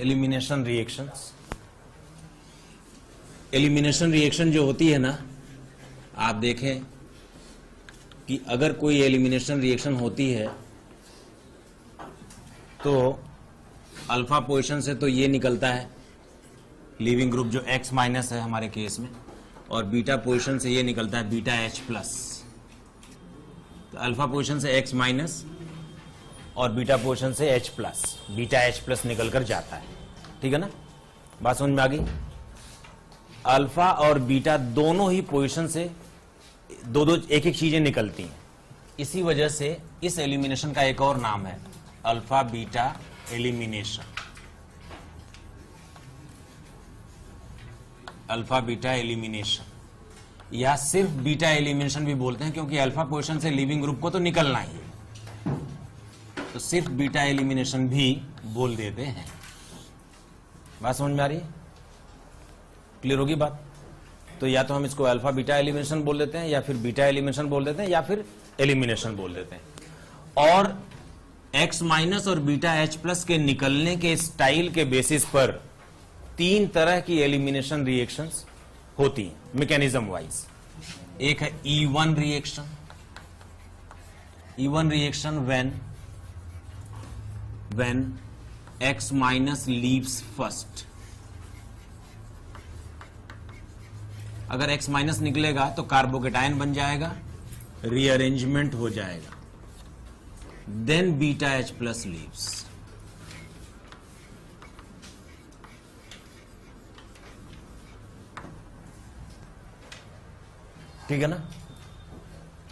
Elimination reactions. Elimination reaction जो होती है ना, आप देखें कि अगर कोई एलिमिनेशन रिएक्शन होती है तो अल्फा पोजीशन से तो ये निकलता है लीविंग ग्रुप जो X माइनस है हमारे केस में, और बीटा पोजीशन से ये निकलता है बीटा H प्लस। तो अल्फा पोजीशन से X माइनस और बीटा पोजीशन से H plus, beta H plus निकल कर जाता है। ठीक है ना, बात समझ में आ गई। अल्फा और बीटा दोनों ही पोजीशन से दो दो एक एक चीजें निकलती हैं। इसी वजह से इस एलिमिनेशन का एक और नाम है alpha beta elimination. Alpha beta elimination या सिर्फ बीटा एलिमिनेशन भी बोलते हैं, क्योंकि अल्फा पोजीशन से लीविंग ग्रुप को तो निकलना ही है, तो सिर्फ बीटा एलिमिनेशन भी बोल देते हैं। बात समझ में आ रही है? क्लियर होगी बात? तो या तो हम इसको अल्फा बीटा एलिमिनेशन बोल देते हैं, या फिर बीटा एलिमिनेशन बोल देते हैं, या फिर एलिमिनेशन बोल देते हैं। और X माइनस और बीटा H प्लस के निकलने के स्टाइल के बेसिस पर तीन तरह की एलिमिनेशन रिएक्शंस होती हैं मैकेनिज्म वाइज। एक है E1 reaction. E1 reaction when X minus leaves first. अगर X माइनस निकलेगा तो कार्बोकेटायन बन जाएगा, रीअरेंजमेंट हो जाएगा, then beta H plus leaves. ठीक है ना।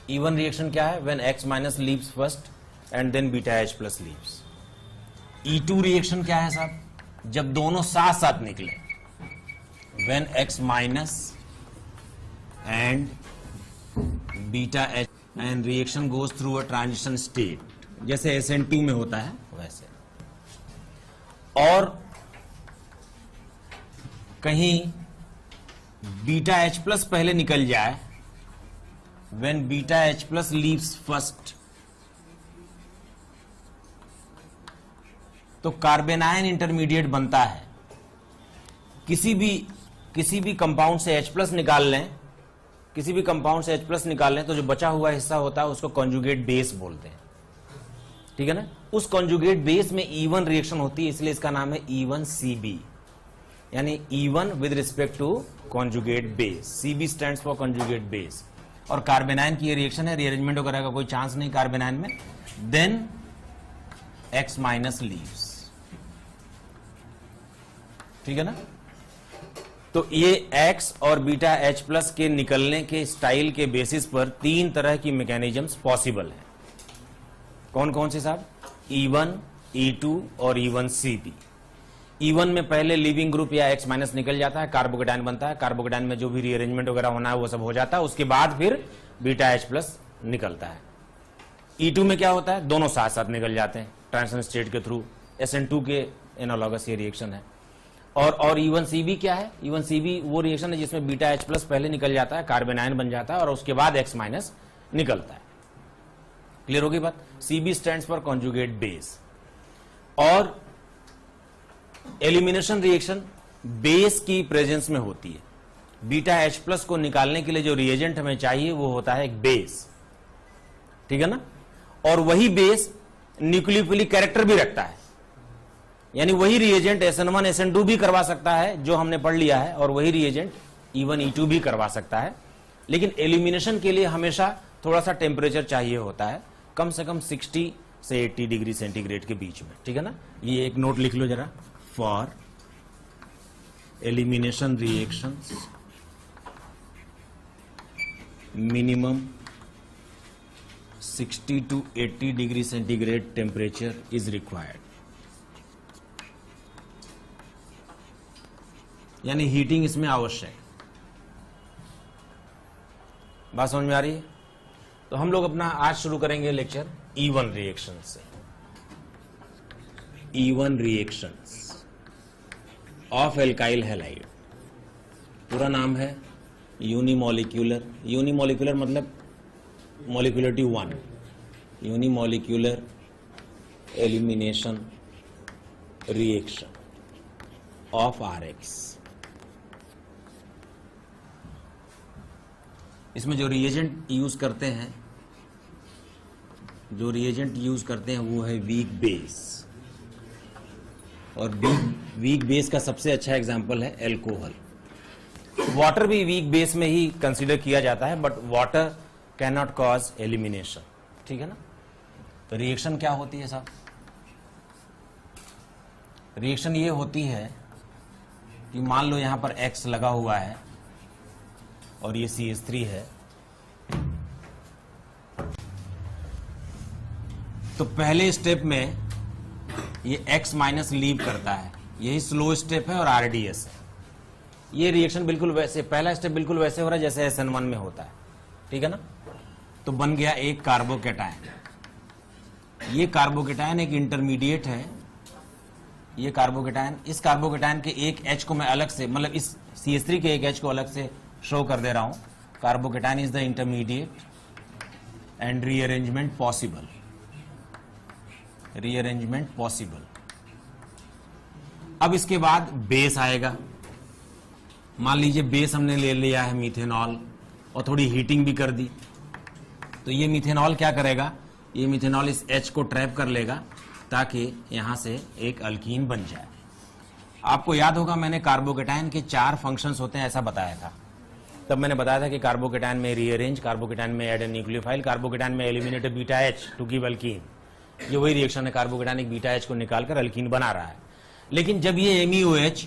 E1 रिएक्शन क्या है? When X minus leaves first and then beta H plus leaves. E2 reaction क्या है साहब? जब दोनों साथ साथ निकले, when X minus and beta H and reaction goes through a transition state, जैसे SN2 में होता है वैसे। और कहीं बीटा H प्लस पहले निकल जाए, when beta H plus leaves first, तो कार्बेनायन इंटरमीडिएट बनता है। किसी भी कंपाउंड से H प्लस निकाल लें, किसी भी कंपाउंड से H प्लस निकाल लें, तो जो बचा हुआ हिस्सा होता है उसको कॉन्जुगेट बेस बोलते हैं। ठीक है ना। उस कॉन्जुगेट बेस में E1 रिएक्शन होती है, इसलिए इसका नाम है E1CB, यानी E1 with respect to conjugate base. CB stands for conjugate base. और कार्बेनायन की ये रिएक्शन है, रीअरेंजमेंट वगैरह का कोई चांस नहीं कार्बेनायन में। Then X minus leaves. ठीक है ना। तो ये X और बीटा H प्लस के निकलने के स्टाइल के बेसिस पर तीन तरह की मैकेनिज्म्स पॉसिबल है। कौन कौन से साहब? E1, E2 और E1CB। E1 में पहले लिविंग ग्रुप या X माइनस निकल जाता है, कार्बोकेटायन बनता है, कार्बोकेटायन में जो भी रीअरेंजमेंट वगैरह होना है वो सब हो जाता है, उसके बाद फिर बीटा H प्लस निकलता है। E2 में क्या होता है? दोनों साथ साथ निकल जाते हैं ट्रांजिशन स्टेट के थ्रू, SN2 के एनालॉगस ये रिएक्शन है। और E1CB क्या है? E1CB वो रिएक्शन है जिसमें बीटा H प्लस पहले निकल जाता है, कार्बेनायन बन जाता है, और उसके बाद X माइनस निकलता है। क्लियर होगी बात? CB stands for conjugate base. और एलिमिनेशन रिएक्शन बेस की प्रेजेंस में होती है। बीटा H प्लस को निकालने के लिए जो रिएजेंट हमें चाहिए वो होता है एक बेस। ठीक है ना। और वही बेस न्यूक्लियोफिलिक कैरेक्टर भी रखता है, यानी वही रिएजेंट SN1 SN2 भी करवा सकता है जो हमने पढ़ लिया है, और वही रिएजेंट E1 E2 भी करवा सकता है। लेकिन एलिमिनेशन के लिए हमेशा थोड़ा सा टेम्परेचर चाहिए होता है, कम से कम 60 से 80 डिग्री सेंटीग्रेड के बीच में। ठीक है ना। ये एक नोट लिख लो जरा, for elimination reactions minimum 60 to 80 degree centigrade temperature is required. यानी हीटिंग इसमें आवश्यक। बात समझ में आ रही है? तो हम लोग अपना आज शुरू करेंगे लेक्चर E1 रिएक्शन से। E1 reactions of alkyl halide. पूरा नाम है यूनिमॉलिक्यूलर। यूनिमॉलिक्यूलर मतलब molecularity 1, unimolecular elimination reaction. Of RX। इसमें जो रिएजेंट यूज करते हैं वो है वीक बेस, और वीक बेस का सबसे अच्छा एग्जांपल है एल्कोहल। वाटर भी वीक बेस में ही कंसीडर किया जाता है, but water can not cause elimination, ठीक है ना। तो रिएक्शन क्या होती है साहब? रिएक्शन ये होती है कि मान लो यहां पर X लगा हुआ है और ये CH3 है, तो पहले स्टेप में ये X माइनस लीव करता है, यही स्लो स्टेप है और RDS है। ये रिएक्शन बिल्कुल वैसे, पहला स्टेप बिल्कुल वैसे हो रहा है जैसे SN1 में होता है, ठीक है ना। तो बन गया एक कार्बोकेटायन। ये कार्बोकेटायन एक इंटरमीडिएट है। ये कार्बोकेटायन, इस कार्बोकेटायन के एक H को मैं अलग से, मतलब इस CH3 के एक H को अलग से शो कर दे रहा हूं। Carbocation is the intermediate and rearrangement possible. अब इसके बाद बेस आएगा। मान लीजिए बेस हमने ले लिया है मीथेनॉल और थोड़ी हीटिंग भी कर दी, तो ये मीथेनॉल क्या करेगा? ये मीथेनॉल इस H को ट्रैप कर लेगा ताकि यहां से एक अल्कीन बन जाए। आपको याद होगा मैंने कार्बोकेटायन के 4 फंक्शंस होते हैं ऐसा बताया था। तब मैंने बताया था कि कार्बोकेटायन में रीअरेंज, कार्बोकेटायन में ऐड ए न्यूक्लियोफाइल, कार्बोकेटायन में eliminate beta H to give alkene. ये वही रिएक्शन है, कार्बोकेटायन एक बीटा H को निकालकर अल्कीन बना रहा है। लेकिन जब ये MeOH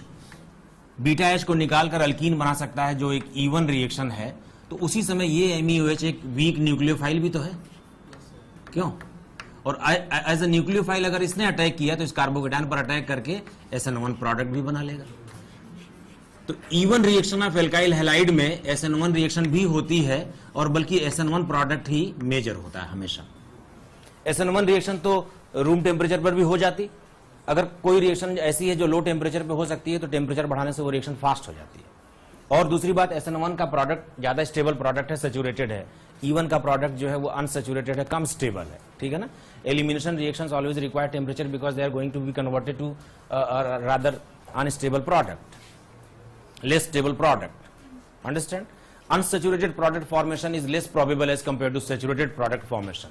बीटा H को निकालकर अल्कीन बना सकता है, जो एक इवन रिएक्शन है, तो उसी समय ये MeOH एक वीक न्यूक्लियोफाइल भी तो है, क्यों? और एज अ न्यूक्लियोफाइल अगर इसने अटैक किया तो इस कार्बोकेटायन पर अटैक करके SN1 प्रोडक्ट भी बना लेगा। तो E one reaction of alkyl halide में SN1 रिएक्शन भी होती है, और बल्कि SN1 प्रोडक्ट ही मेजर होता है हमेशा। SN1 रिएक्शन तो रूम टेम्परेचर पर भी हो जाती। अगर कोई रिएक्शन ऐसी है जो लो टेम्परेचर पे हो सकती है तो टेम्परेचर बढ़ाने से वो रिएक्शन फास्ट हो जाती है। और दूसरी बात, SN1 का प्रोडक्ट ज्यादा स्टेबल प्रोडक्ट है, सैचुरेटेड है। इवन का प्रोडक्ट जो है वो अनसैचुरेटेड है, कम स्टेबल है, ठीक है ना। Elimination reactions always require temperature because they are going to be converted to rather unstable product, less stable product. Understand? Unsaturated product formation is less probable as compare to saturated product formation.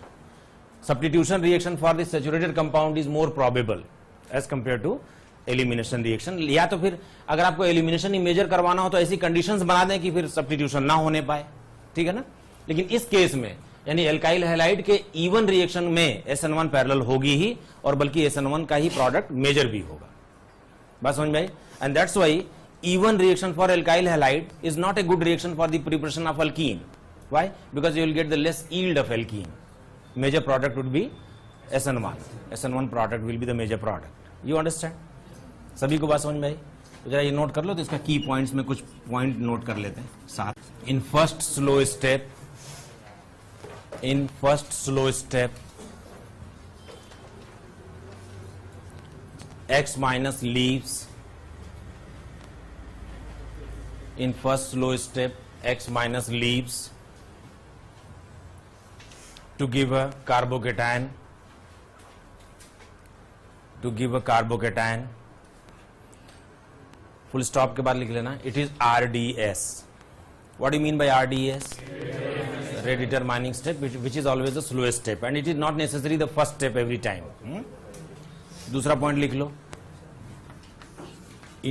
Substitution reaction for the saturated compound is more probable as compared to elimination reaction। या तो फिर अगर आपको elimination ही major करवाना हो तो ऐसी conditions बना दें कि फिर substitution ना होने पाए, ठीक है ना। लेकिन इस केस में यानी एल्काइल हैलाइड के इवन रिएक्शन में SN1 पैरेलल होगी ही, और बल्कि SN1 का ही प्रोडक्ट मेजर भी होगा। बात समझ में आई? And that's why even reaction for alkyl halide is not a good reaction for the preparation of alkene. Why? Because you will get the less yield of alkene. Major product would be SN1. SN1 product will be the major product. You understand? सभी को बात समझ में आई? तो जरा ये note कर लो, तो इसका की पॉइंट्स में कुछ पॉइंट नोट कर लेते हैं साथ। In first slow step X minus leaves. In first slow step X minus leaves to give a carbocation, full stop के बाद लिख लेना, it is RDS. What do you mean by RDS? Rate determining step, which is always the slowest step, and it is not necessarily the first step every time. दूसरा point लिख लो,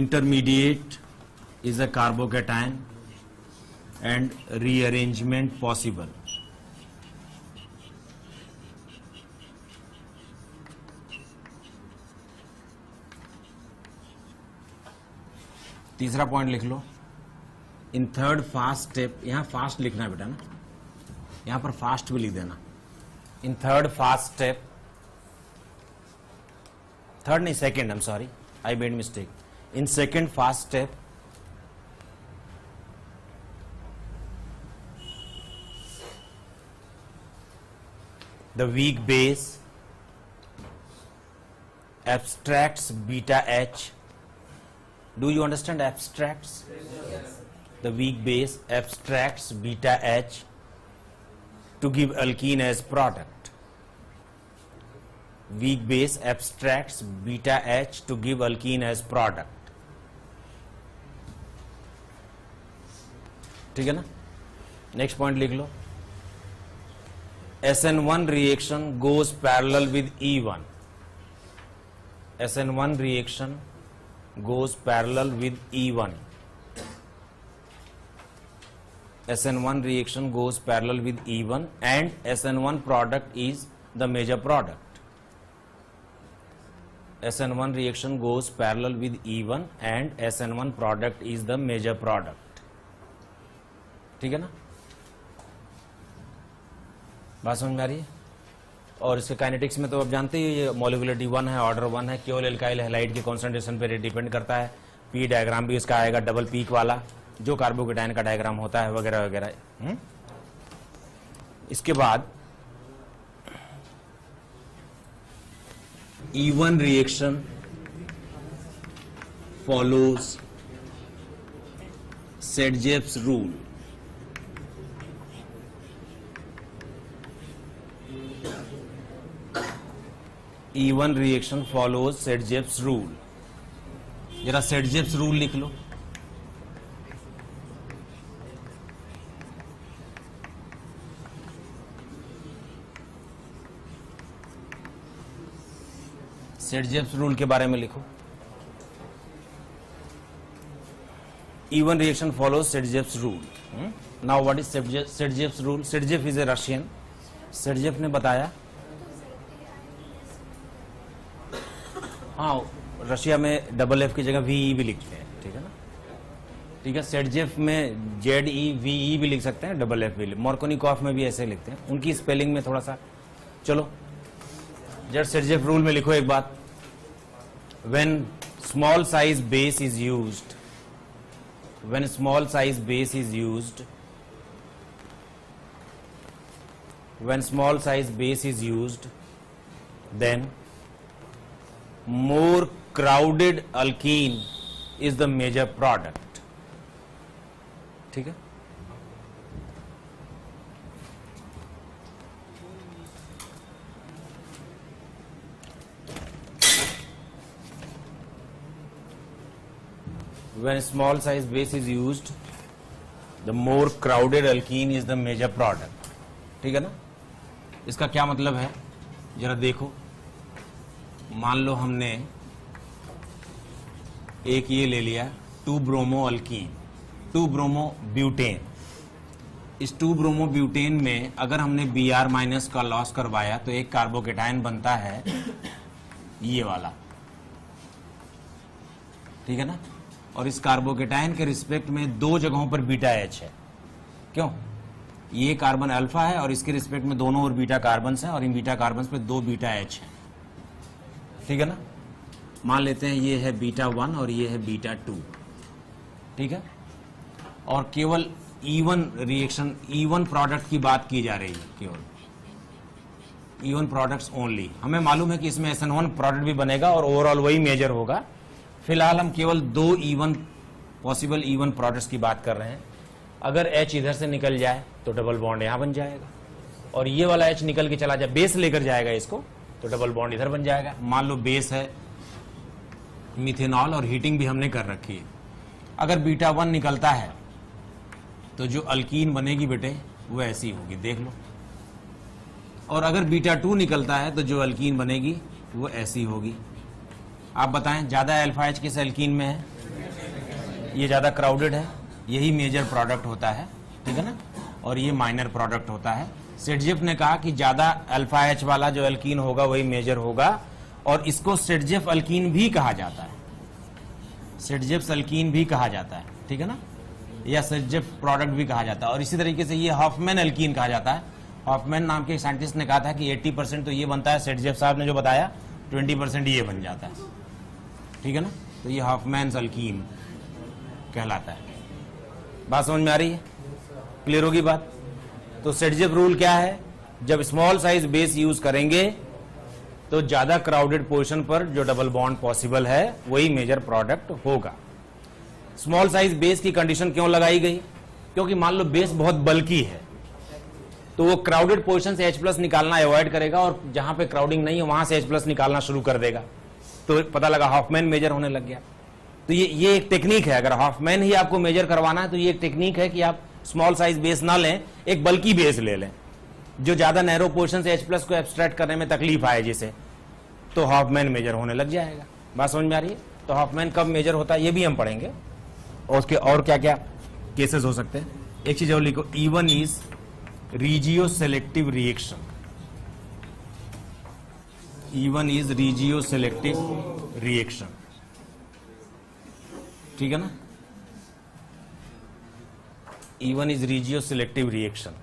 intermediate is a carbocation and rearrangement possible. तीसरा point लिख लो, इन third first step, यहां fast लिखना है बेटा ना, यहां पर फास्ट भी लिख देना। In third first step, third नहीं second, I am sorry, I made mistake. In second first step the weak base abstracts beta H. Do you understand abstracts? Yes. The weak base abstracts beta H to give alkene as product. Weak base abstracts beta H to give alkene as product. ठीक है ना। Next point लिख लो, SN1 reaction goes parallel with E1. SN1 reaction goes parallel with E1. SN1 reaction goes parallel with E1 and SN1 product is the major product. SN1 reaction goes parallel with E1 and SN1 product is the major product. ठीक है ना, बात समझ में आ रही है। और इसके काइनेटिक्स में तो आप जानते ही, ये मॉलिक्यूलरिटी 1 है, ऑर्डर 1 है, केवल एल्काइल हैलाइड के कॉन्सेंट्रेशन पर डिपेंड करता है। पी डायग्राम भी इसका आएगा डबल पीक वाला, जो कार्बोकेटाइन का डायग्राम होता है वगैरह वगैरह। इसके बाद E1 reaction follows Saytzeff's rule. E1 reaction follows Saytzeff's rule. जरा सेडजेव्स रूल लिख लो। सेडजेव्स रूल के बारे में लिखो। E1 reaction follows Sedgwick's rule. Now what is Sedgwick's rule? Sedgwick is a Russian. Sedgwick ने बताया, हाँ रशिया में डबल एफ की जगह VE भी लिखते हैं, ठीक है ना। ठीक है, सेडजेफ में ZEVE भी लिख सकते हैं, डबल एफ भी, मार्कोनिकॉफ में भी ऐसे लिखते हैं, उनकी स्पेलिंग में थोड़ा सा। चलो जब सेडजेफ रूल में लिखो एक बात, when small size base is used, when small size base is used, when small size base is used, then more crowded alkene is the major product. ठीक है, when small size base is used, the more crowded alkene is the major product. ठीक है ना। इसका क्या मतलब है जरा देखो, मान लो हमने एक ये ले लिया 2-ब्रोमो अल्कीन, 2-ब्रोमो-ब्यूटेन। इस 2-ब्रोमो-ब्यूटेन में अगर हमने Br- का लॉस करवाया तो एक कार्बोकेटाइन बनता है ये वाला, ठीक है ना। और इस कार्बोकेटाइन के रिस्पेक्ट में दो जगहों पर बीटा एच है। क्यों? ये कार्बन अल्फा है और इसके रिस्पेक्ट में दोनों और बीटा कार्बन है, और इन बीटा कार्बन पे दो बीटा एच है, ठीक है ना। मान लेते हैं ये है β1 और ये है β2, ठीक है। और केवल E1 रिएक्शन, E1 प्रोडक्ट की बात की जा रही है, केवल E1 प्रोडक्ट्स ओनली। हमें मालूम है कि इसमें SN1 प्रोडक्ट भी बनेगा और ओवरऑल वही मेजर होगा। फिलहाल हम केवल दो E1 पॉसिबल E1 प्रोडक्ट्स की बात कर रहे हैं। अगर H इधर से निकल जाए तो डबल बॉन्ड यहां बन जाएगा, और ये वाला H निकल के चला जाए, बेस लेकर जाएगा इसको, तो डबल बॉन्ड इधर बन जाएगा। मान लो बेस है मिथेनॉल और हीटिंग भी हमने कर रखी है। अगर β1 निकलता है तो जो अल्कीन बनेगी बेटे वो ऐसी होगी, देख लो। और अगर β2 निकलता है तो जो अल्कीन बनेगी वो ऐसी होगी। आप बताएं ज्यादा अल्फा H किस अल्कीन में है? ये ज्यादा क्राउडेड है, यही मेजर प्रोडक्ट होता है, ठीक है ना, और ये माइनर प्रोडक्ट होता है। सेडजेफ ने कहा कि ज्यादा अल्फा H वाला जो अल्कीन होगा वही मेजर होगा, और इसको सेडजेफ अल्कीन भी कहा जाता है, सेडजेफ अल्कीन भी कहा जाता है, ठीक है ना, या सेडजेफ प्रोडक्ट भी कहा जाता है। और इसी तरीके से ये हॉफमैन अल्कीन कहा जाता है। हॉफमैन नाम के साइंटिस्ट ने कहा था कि 80% तो ये बनता है, सेडजेफ साहब ने जो बताया 20% ये बन जाता है, ठीक है ना। तो ये हॉफमैन्स अल्कीन कहलाता है। बात समझ में आ रही है? क्लियर होगी बात? तो सेडजेफ रूल क्या है? जब स्मॉल साइज बेस यूज करेंगे तो ज्यादा क्राउडेड पोजीशन पर जो डबल बॉन्ड पॉसिबल है वही मेजर प्रोडक्ट होगा। स्मॉल साइज बेस की कंडीशन क्यों लगाई गई? क्योंकि मान लो बेस बहुत बल्की है तो वो क्राउडेड पोजीशन से H+ निकालना अवॉइड करेगा, और जहां पे क्राउडिंग नहीं है वहां से H+ निकालना शुरू कर देगा। तो पता लगा हॉफमैन मेजर होने लग गया। तो ये एक टेक्निक है। अगर हॉफमैन ही आपको मेजर करवाना है तो ये एक टेक्निक है कि आप स्मॉल साइज बेस ना लें, एक बल्कि बेस ले लें जो ज्यादा नैरो पोर्शन से H+ को एब्स्ट्रैक्ट करने में तकलीफ आए जिसे, तो हॉफमैन मेजर होने लग जाएगा। बात समझ में आ रही है? तो हॉफमैन कब मेजर होता है ये भी हम पढ़ेंगे, और उसके और क्या क्या केसेस हो सकते हैं। एक चीज और लिखो, E1 is regioselective reaction. E1 is regioselective reaction, ठीक है ना। E1 is regioselective reaction.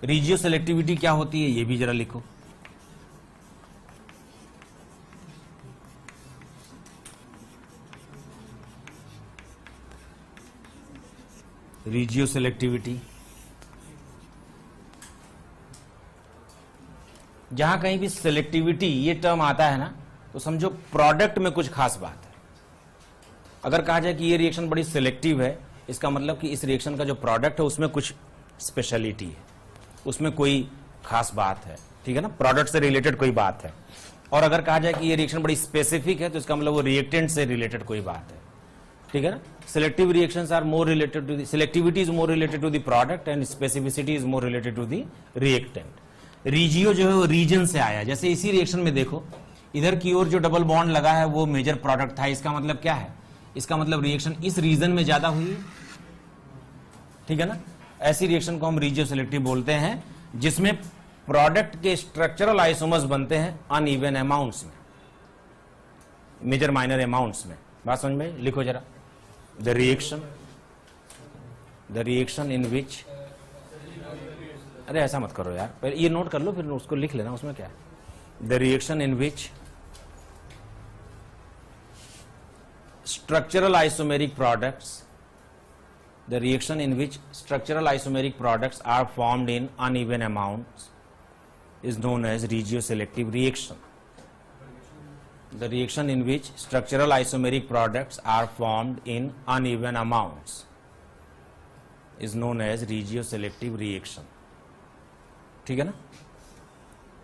Regioselectivity क्या होती है ये भी जरा लिखो। रीजियो सेलेक्टिविटी, जहां कहीं भी सेलेक्टिविटी ये टर्म आता है ना, तो समझो प्रोडक्ट में कुछ खास बात है। अगर कहा जाए कि ये रिएक्शन बड़ी सिलेक्टिव है, इसका मतलब कि इस रिएक्शन का जो प्रोडक्ट है उसमें कुछ स्पेशलिटी है, उसमें कोई खास बात है, ठीक है ना, प्रोडक्ट से रिलेटेड कोई बात है। और अगर कहा जाए कि ये रिएक्शन बड़ी स्पेसिफिक है, तो इसका मतलब वो रिएक्टेंट से रिलेटेड कोई बात है, ठीक है ना। Selective reactions are more related to the, selectivity is more related to the product and specificity is more related to the reactant. Regio जो है वो रीजन से आया, जैसे इसी रिएक्शन में देखो इधर की ओर जो डबल बॉन्ड लगा है वो मेजर प्रोडक्ट था, इसका मतलब क्या है, इसका मतलब रिएक्शन इस रीजन में ज्यादा हुई, ठीक है ना। ऐसी रिएक्शन को हम रीजियो सेलेक्टिव बोलते हैं, जिसमें प्रोडक्ट के स्ट्रक्चरल आइसोमर्स बनते हैं अनइवन अमाउंट्स में, मेजर माइनर अमाउंट्स में। बात समझ में? लिखो जरा, द रिएक्शन इन विच, अरे ऐसा मत करो यार, पहले ये नोट कर लो फिर उसको लिख लेना, उसमें क्या है। The reaction in which structural isomeric products, the reaction in which structural isomeric products are formed in uneven amounts is known as regioselective reaction. The reaction in which structural isomeric products are formed in uneven amounts is known as regioselective reaction. ठीक है ना।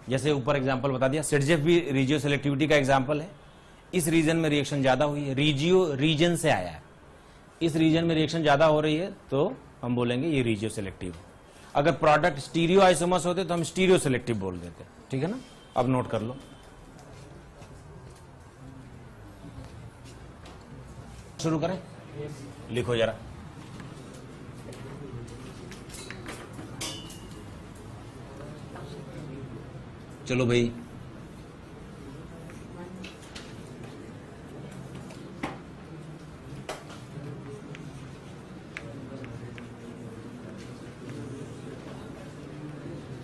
जैसे ऊपर example बता दिया, सिडजेफ भी regioselectivity का example है। इस रीजन में रिएक्शन ज्यादा हुई है, रीजन से आया है, इस रीजन में रिएक्शन ज्यादा हो रही है तो हम बोलेंगे ये रीजियो सेलेक्टिव। अगर प्रोडक्ट स्टीरियो आइसोमर्स होते तो हम स्टीरियो सेलेक्टिव बोल देते, ठीक है ना। अब नोट कर लो, शुरू करें, लिखो जरा। चलो भाई,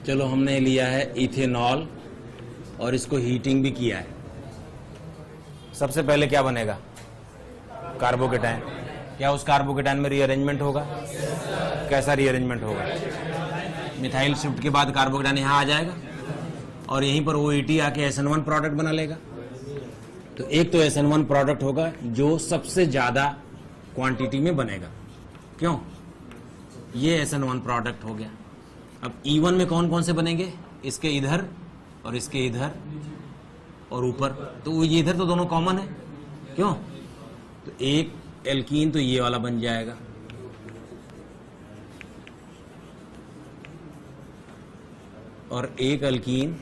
चलो हमने लिया है इथेनॉल और इसको हीटिंग भी किया है। सबसे पहले क्या बनेगा, कार्बोकेटाइन। क्या उस कार्बोकेटाइन में रीअरेंजमेंट होगा? कैसा रीअरेंजमेंट होगा? मिथाइल शिफ्ट के बाद कार्बोकेटाइन यहाँ आ जाएगा और यहीं पर OET आके SN1 प्रोडक्ट बना लेगा। तो एक तो SN1 प्रोडक्ट होगा जो सबसे ज्यादा क्वांटिटी में बनेगा, क्यों? ये SN1 प्रोडक्ट हो गया। अब E1 में कौन कौन से बनेंगे? इसके इधर और इसके इधर और ऊपर, तो ये इधर तो दोनों कॉमन है, क्यों? तो एक एल्कीन तो ये वाला बन जाएगा, और एक एल्कीन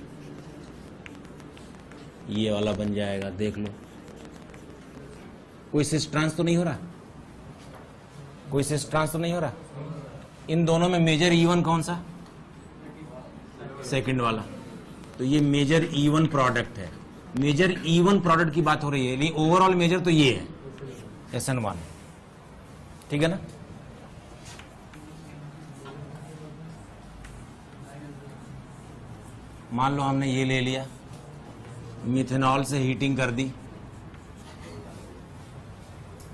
ये वाला बन जाएगा। देख लो, कोई सिस ट्रांस तो नहीं हो रहा, कोई सिस ट्रांस तो नहीं हो रहा। इन दोनों में मेजर E1 कौन सा? सेकंड वाला। तो ये मेजर E1 प्रोडक्ट है। मेजर E1 प्रोडक्ट की बात हो रही है, लेकिन ओवरऑल मेजर तो ये है SN1, ठीक है ना। मान लो हमने ये ले लिया, मिथेनॉल से हीटिंग कर दी,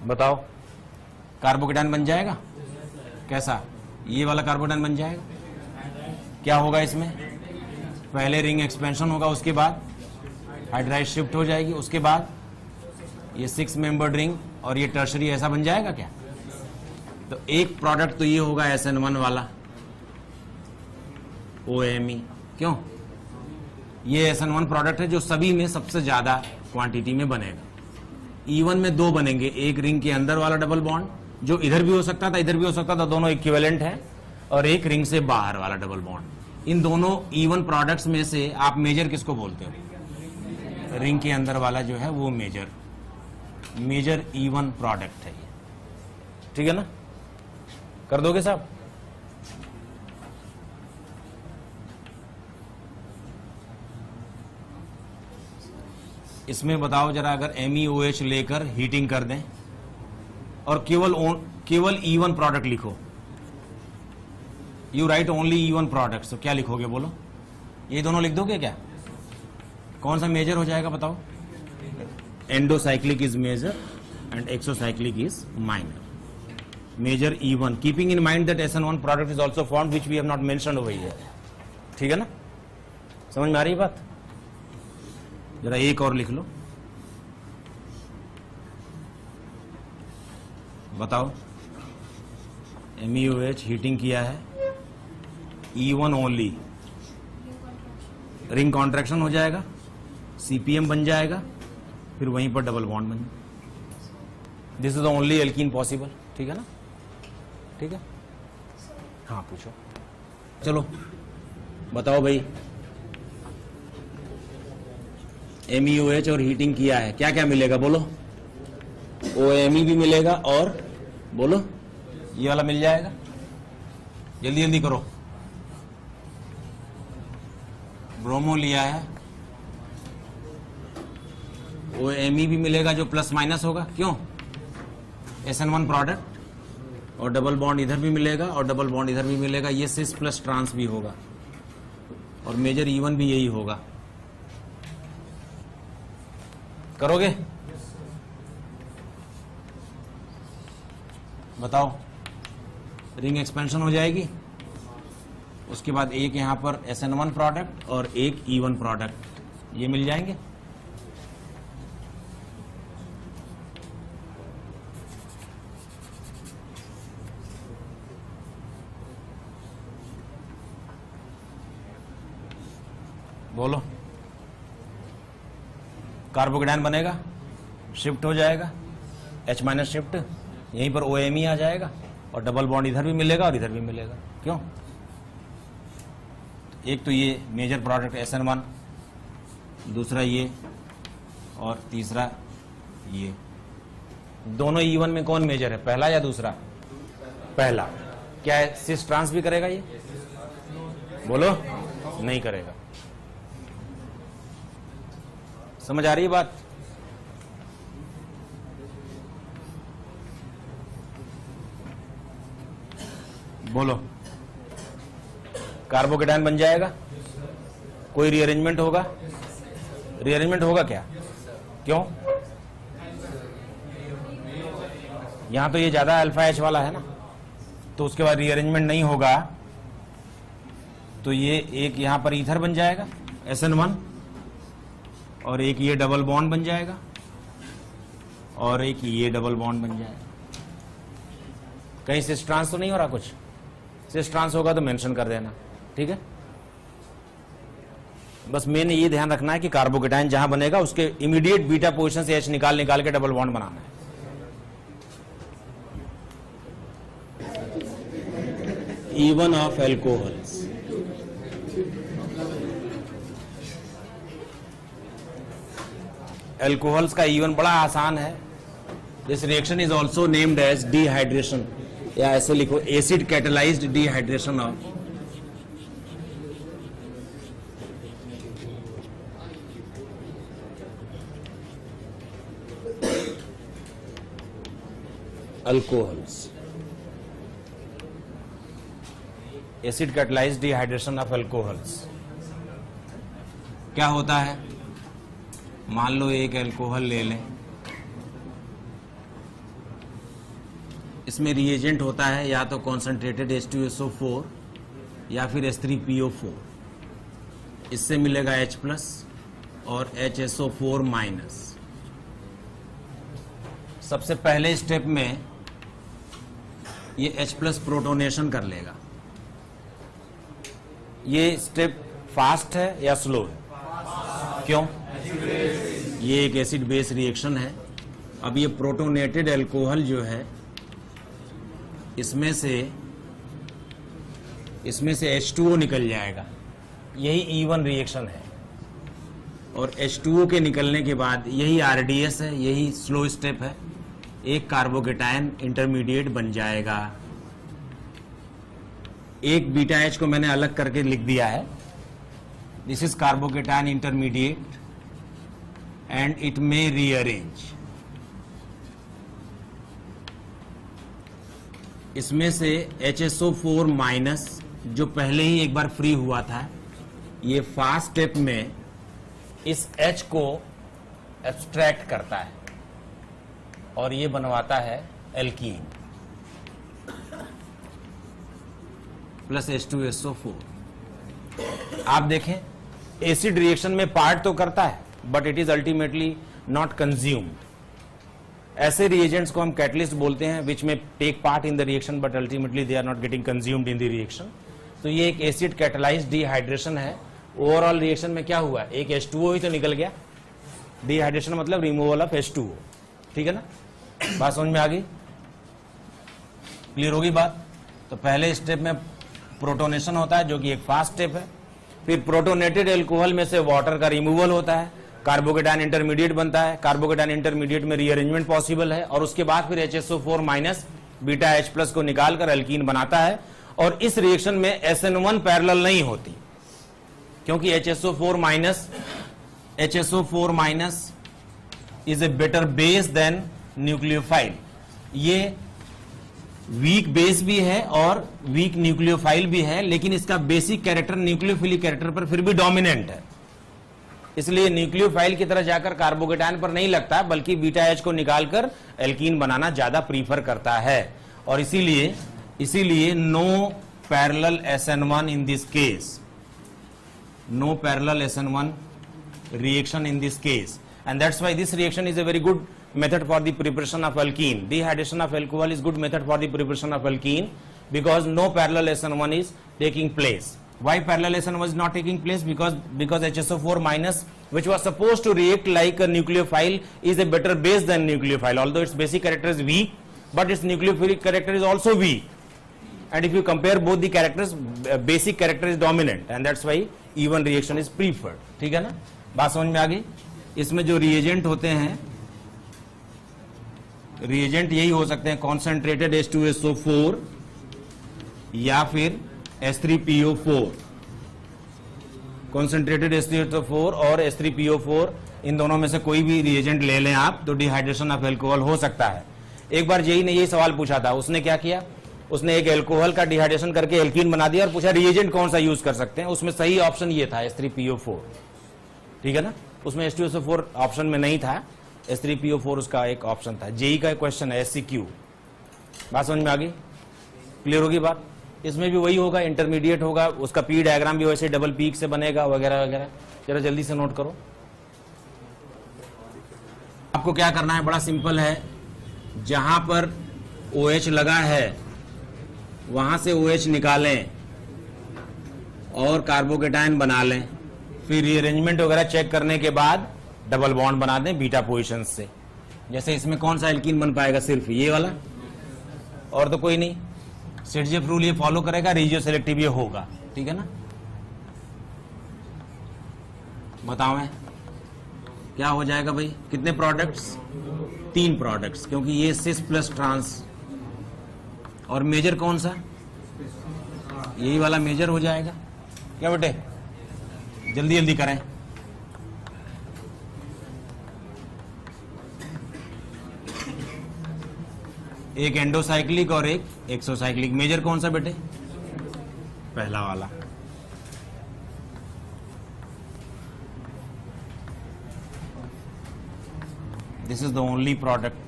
बताओ कार्बोकेटाइन बन जाएगा? कैसा? ये वाला कार्बोकेटाइन बन जाएगा। क्या होगा इसमें? पहले रिंग एक्सपेंशन होगा, उसके बाद हाइड्राइड शिफ्ट हो जाएगी, उसके बाद ये 6 मेंबर्ड रिंग और ये टर्शरी ऐसा बन जाएगा क्या? तो एक प्रोडक्ट तो ये होगा SN1 वाला OMe, क्यों? ये SN1 प्रोडक्ट है जो सभी में सबसे ज्यादा क्वांटिटी में बनेगा। E1 में 2 बनेंगे, एक रिंग के अंदर वाला डबल बॉन्ड जो इधर भी हो सकता था इधर भी हो सकता था, दोनों इक्विवेलेंट है, और एक रिंग से बाहर वाला डबल बॉन्ड। इन दोनों इवन प्रोडक्ट्स में से आप मेजर किसको बोलते हो? रिंग के अंदर वाला जो है वो मेजर इवन प्रोडक्ट है ये, ठीक है ना? कर दोगे साहब? इसमें बताओ जरा, अगर MEOH लेकर हीटिंग कर दें और केवल इवन प्रोडक्ट लिखो, you right only even product, तो क्या लिखोगे बोलो? ये दोनों लिख दोगे क्या? कौन सा मेजर हो जाएगा बताओ? Endocyclic is major and exocyclic is minor. Major even, keeping in mind that SN1 product is also formed which we have not mentioned over here, ठीक है ना? समझ में आ रही है बात? जरा एक और लिख लो, बताओ। MEOH हीटिंग किया है, E1 ओनली, रिंग कॉन्ट्रैक्शन हो जाएगा, CPM बन जाएगा, फिर वहीं पर डबल बॉन्ड बन। This is the only alkene possible, ठीक है ना? ठीक है, हाँ पूछो। चलो बताओ भाई, MEOH और हीटिंग किया है, क्या क्या मिलेगा बोलो? OMe भी मिलेगा, और बोलो ये वाला मिल जाएगा। जल्दी जल्दी करो। ब्रोमो लिया है, OMe भी मिलेगा जो प्लस माइनस होगा, क्यों? SN1 प्रोडक्ट, और डबल बॉन्ड इधर भी मिलेगा और डबल बॉन्ड इधर भी मिलेगा, ये सिस प्लस ट्रांस भी होगा, और मेजर इवन भी यही होगा। करोगे? बताओ। रिंग एक्सपेंशन हो जाएगी, उसके बाद एक यहां पर SN1 प्रोडक्ट और एक इवन प्रोडक्ट, ये मिल जाएंगे। बोलो। कार्बोकेटायन बनेगा, शिफ्ट हो जाएगा, H माइनस शिफ्ट, यहीं पर OMe आ जाएगा, और डबल बॉन्ड इधर भी मिलेगा और इधर भी मिलेगा, क्यों? एक तो ये मेजर प्रोडक्ट SN1, दूसरा ये, और तीसरा ये। दोनों E1 में कौन मेजर है, पहला या दूसरा? पहला। क्या है, सिस ट्रांस भी करेगा ये? बोलो, नहीं करेगा। समझ आ रही है बात? बोलो। कार्बोकेटायन बन जाएगा, कोई रीअरेंजमेंट होगा? रीअरेंजमेंट होगा क्या? क्यों? यहां तो ये ज्यादा अल्फा H वाला है ना, तो उसके बाद रीअरेंजमेंट नहीं होगा, तो ये एक यहां पर ईथर बन जाएगा SN1, और एक ये डबल बॉन्ड बन जाएगा, और एक ये डबल बॉन्ड बन जाएगा। कहीं सिस ट्रांस तो नहीं हो रहा? कुछ सिस ट्रांस होगा तो मेंशन कर देना, ठीक है? बस मैंने ये ध्यान रखना है कि कार्बोकेटायन जहां बनेगा उसके इमीडिएट बीटा पोजीशन से H निकाल के डबल बॉन्ड बनाना है। इवन ऑफ एल्कोहल्स, एल्कोहल्स का इवन बड़ा आसान है। This reaction is also named as dehydration, या ऐसे लिखो, acid catalysed dehydration of alcohols. Acid catalysed dehydration of alcohols क्या होता है? मान लो एक अल्कोहल ले लें, इसमें रिएजेंट होता है या तो कॉन्सेंट्रेटेड H2SO4 या फिर H3PO4, इससे मिलेगा H प्लस और HSO4 माइनस। सबसे पहले स्टेप में ये H प्लस प्रोटोनेशन कर लेगा। ये स्टेप फास्ट है या स्लो है? क्यों? ये एक एसिड बेस रिएक्शन है। अब ये प्रोटोनेटेड अल्कोहल जो है इसमें से H2O निकल जाएगा, यही E1 रिएक्शन है। और H2O के निकलने के बाद यही RDS है, यही स्लो स्टेप है, एक कार्बोकेटायन इंटरमीडिएट बन जाएगा। एक बीटा H को मैंने अलग करके लिख दिया है, this is carbocation intermediate and it may rearrange. इसमें से HSO4 माइनस जो पहले ही एक बार फ्री हुआ था, ये फास्ट स्टेप में इस H को एब्स्ट्रैक्ट करता है और ये बनवाता है एल्कीन प्लस H2SO4। आप देखें एसिड रिएक्शन में पार्ट तो करता है but it is ultimately not consumed. ऐसे रिएजेंट्स को हम कैटलिस्ट बोलते हैं विच में take part in the reaction but ultimately they are not getting consumed in the reaction. तो ये एक एसिड कैटलाइज्ड डिहाइड्रेशन है। ओवरऑल रिएक्शन में क्या हुआ, एक H2O ही तो निकल गया। डिहाइड्रेशन मतलब रिमूवल ऑफ H2O, ठीक है ना। बात समझ में आ गई, क्लियर होगी बात। तो पहले स्टेप में प्रोटोनेशन होता है जो कि एक फास्ट स्टेप है, फिर प्रोटोनेटेड एल्कोहल में से वाटर का रिमूवल होता है, कार्बोकेटायन इंटरमीडिएट बनता है, कार्बोकेटायन इंटरमीडिएट में रीअरेंजमेंट पॉसिबल है और उसके बाद फिर HSO4 minus beta H plus को निकालकर एल्कीन बनाता है। और इस रिएक्शन में SN1 पैरेलल नहीं होती क्योंकि HSO4 minus is a better base than nucleophile. ये वीक बेस भी है और वीक न्यूक्लियोफाइल भी है, लेकिन इसका बेसिक कैरेक्टर न्यूक्लियोफिलिक कैरेक्टर पर फिर भी डोमिनेंट है। इसलिए न्यूक्लियोफाइल की तरह जाकर कार्बोकेटायन पर नहीं लगता, बल्कि बीटा H को निकालकर एल्कीन बनाना ज्यादा प्रीफर करता है। और इसीलिए no parallel SN1 in this case, no parallel SN1 reaction in this case, and that's why this reaction is a very good method for the preparation of alkene. Dehydration of alcohol is good method for the preparation of alkene because no parallel SN1 is taking place. Why parallel SN1 is not taking place? Because HSO4 minus, which was supposed to react like a nucleophile, is a better base than nucleophile. Although its basic character is weak, but its nucleophilic character is also weak. And if you compare both the characters, basic character is dominant, and that's why E1 reaction is preferred. ठीक है ना, बात समझ में आ गई। इसमें जो reagent होते हैं, रिएजेंट यही हो सकते हैं कॉन्सेंट्रेटेड H2SO4 या फिर H3PO4। कॉन्सेंट्रेटेड H3SO4 और H3PO4, इन दोनों में से कोई भी रिएजेंट ले लें आप तो डिहाइड्रेशन ऑफ एल्कोहल हो सकता है। एक बार जेई ने यही सवाल पूछा था, उसने क्या किया, उसने एक एल्कोहल का डिहाइड्रेशन करके एल्कीन बना दिया और पूछा रिएजेंट कौन सा यूज कर सकते हैं। उसमें सही ऑप्शन ये था H3PO4, ठीक है ना। उसमें H2SO4 ऑप्शन में नहीं था, H3PO4 उसका एक ऑप्शन था। जेई का एक क्वेश्चन है SCQ। बात समझ में आ गई, क्लियर होगी बात। इसमें भी वही होगा, इंटरमीडिएट होगा, उसका पी डायग्राम भी वैसे डबल पीक से बनेगा वगैरह वगैरह। जरा जल्दी से नोट करो। आपको क्या करना है, बड़ा सिंपल है। जहां पर OH लगा है वहां से OH निकालें और कार्बोकेटायन बना लें, फिर रीअरेंजमेंट वगैरह चेक करने के बाद डबल बॉन्ड बना दें बीटा पोजीशन से। जैसे इसमें कौन सा एल्कीन बन पाएगा, सिर्फ ये वाला, और तो कोई नहीं। सिटजेफ रूल ये फॉलो करेगा, रेजियो सेलेक्टिव ये होगा, ठीक है ना। बताओ मैं क्या हो जाएगा भाई, कितने प्रोडक्ट्स, 3 प्रोडक्ट्स, क्योंकि ये सिस प्लस ट्रांस। और मेजर कौन सा, यही वाला मेजर हो जाएगा। क्या बेटे, जल्दी जल्दी करें। एक एंडोसाइक्लिक और एक एक्सोसाइक्लिक। मेजर कौन सा बेटे, पहला वाला। This is the only product.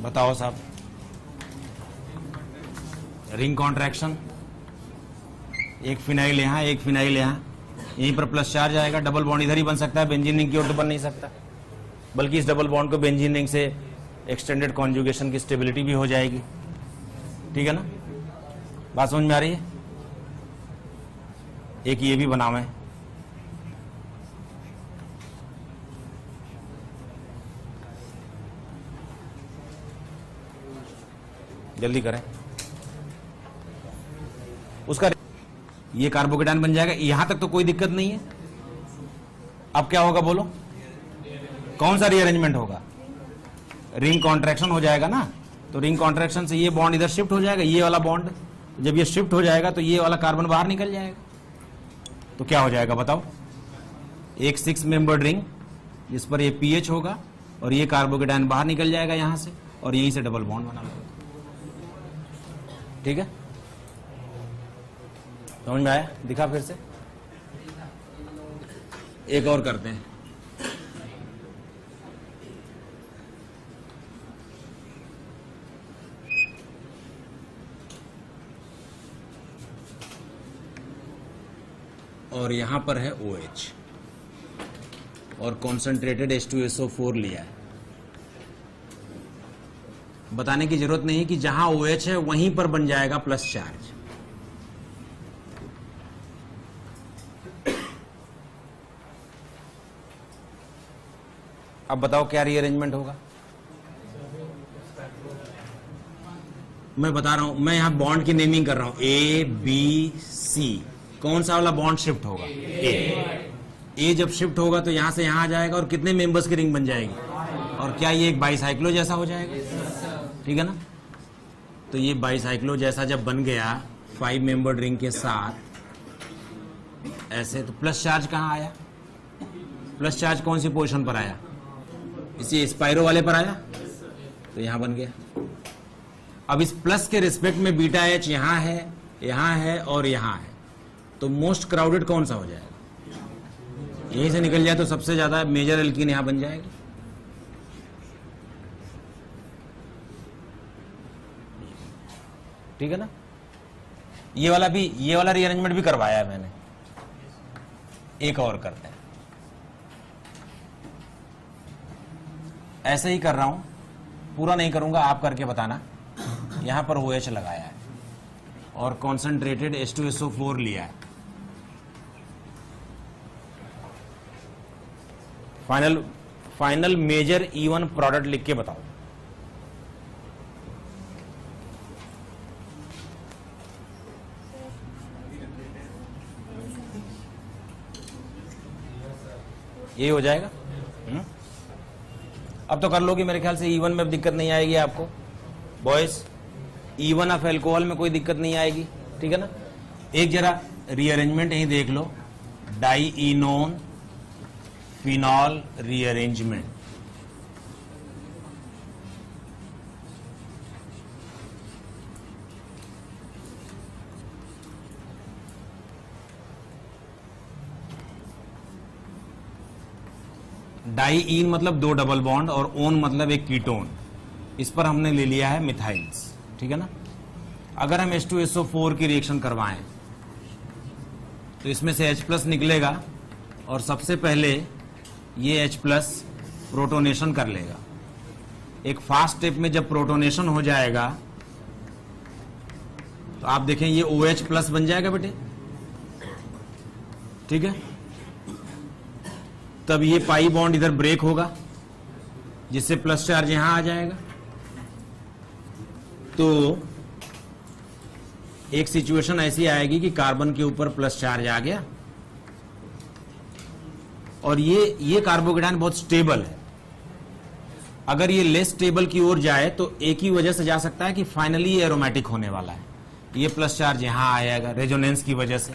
बताओ साहब, रिंग कॉन्ट्रैक्शन, एक फिनाइल यहां एक फिनाइल यहां, यहीं पर प्लस चार्ज आएगा, डबल बॉन्ड इधर ही बन सकता है, बेंजीन रिंग की ओर तो बन नहीं सकता। बल्कि इस डबल बॉन्ड को बेंजीन रिंग से एक्सटेंडेड कॉन्जुगेशन की स्टेबिलिटी भी हो जाएगी, ठीक है ना। बात समझ में आ रही है। एक ये भी बनावे, जल्दी करें। उसका ये कार्बोकेटायन बन जाएगा, यहां तक तो कोई दिक्कत नहीं है। अब क्या होगा बोलो, कौन सा रीअरेंजमेंट होगा? रिंग कॉन्ट्रैक्शन हो जाएगा ना, तो रिंग कॉन्ट्रैक्शन से ये बॉन्ड इधर शिफ्ट हो जाएगा, ये वाला बॉन्ड जब ये शिफ्ट हो जाएगा तो ये वाला कार्बन बाहर निकल जाएगा। तो क्या हो जाएगा बताओ, एक 6 मेंबर्ड रिंग जिस पर ये पीएच होगा और ये कार्बोकेटायन बाहर निकल जाएगा यहां से और यहीं से डबल बॉन्ड बना लेगा। ठीक है, समझ में आया? दिखा फिर से, एक और करते हैं। और यहां पर है OH और कॉन्सेंट्रेटेड H2SO4 लिया है। बताने की जरूरत नहीं है कि जहां OH है वहीं पर बन जाएगा प्लस चार्ज। अब बताओ क्या रीअरेंजमेंट होगा? मैं बता रहा हूं, मैं यहां बॉन्ड की नेमिंग कर रहा हूं, A-B-C। कौन सा वाला बॉन्ड शिफ्ट होगा? ए जब शिफ्ट होगा तो यहां से यहां आ जाएगा और कितने मेंबर्स की रिंग बन जाएगी? और क्या ये एक बाईसाइक्लो जैसा हो जाएगा? ठीक है ना? तो ये बाईसाइक्लो जैसा जब बन गया 5 मेंबर्ड रिंग के साथ ऐसे, तो प्लस चार्ज कहां आया? प्लस चार्ज कौन सी पोजीशन पर आया? इसी स्पाइरो वाले पर आया, तो यहां बन गया। अब इस प्लस के रिस्पेक्ट में बीटा एच यहां है और यहां है, तो मोस्ट क्राउडेड कौन सा हो जाएगा? यहीं से निकल जाए तो सबसे ज्यादा मेजर एल्कीन यहां बन जाएगी। ठीक है ना? ये वाला रीअरेंजमेंट भी करवाया है मैंने। एक और करते हैं, ऐसे ही कर रहा हूं, पूरा नहीं करूंगा, आप करके बताना। यहां पर OH लगाया है और कॉन्सेंट्रेटेड H2SO4 लिया है। फाइनल मेजर E1 प्रोडक्ट लिख के बताओ। ये हो जाएगा। अब तो कर लोगे मेरे ख्याल से। E1 में अब दिक्कत नहीं आएगी आपको बॉयज, E1 ऑफ एल्कोहल में कोई दिक्कत नहीं आएगी। ठीक है ना? एक जरा रीअरेंजमेंट यही देख लो, डाईइनोन फिनॉल रीअरेंजमेंट। डाईइन मतलब 2 डबल बॉन्ड और ओन मतलब एक कीटोन। इस पर हमने ले लिया है मिथाइल्स। ठीक है ना? अगर हम H2SO4 की रिएक्शन करवाएं तो इसमें से H+ निकलेगा और सबसे पहले ये H+ प्रोटोनेशन कर लेगा। एक फास्ट स्टेप में जब प्रोटोनेशन हो जाएगा तो आप देखें ये OH+ बन जाएगा बेटे। ठीक है? तब ये पाई बॉन्ड इधर ब्रेक होगा जिससे प्लस चार्ज यहां आ जाएगा। तो एक सिचुएशन ऐसी आएगी कि कार्बन के ऊपर प्लस चार्ज आ गया और ये कार्बोकेटायन बहुत स्टेबल है। अगर ये लेस स्टेबल की ओर जाए तो एक ही वजह से जा सकता है कि फाइनली ये एरोमेटिक होने वाला है। ये प्लस चार्ज यहां आएगा रेजोनेंस की वजह से।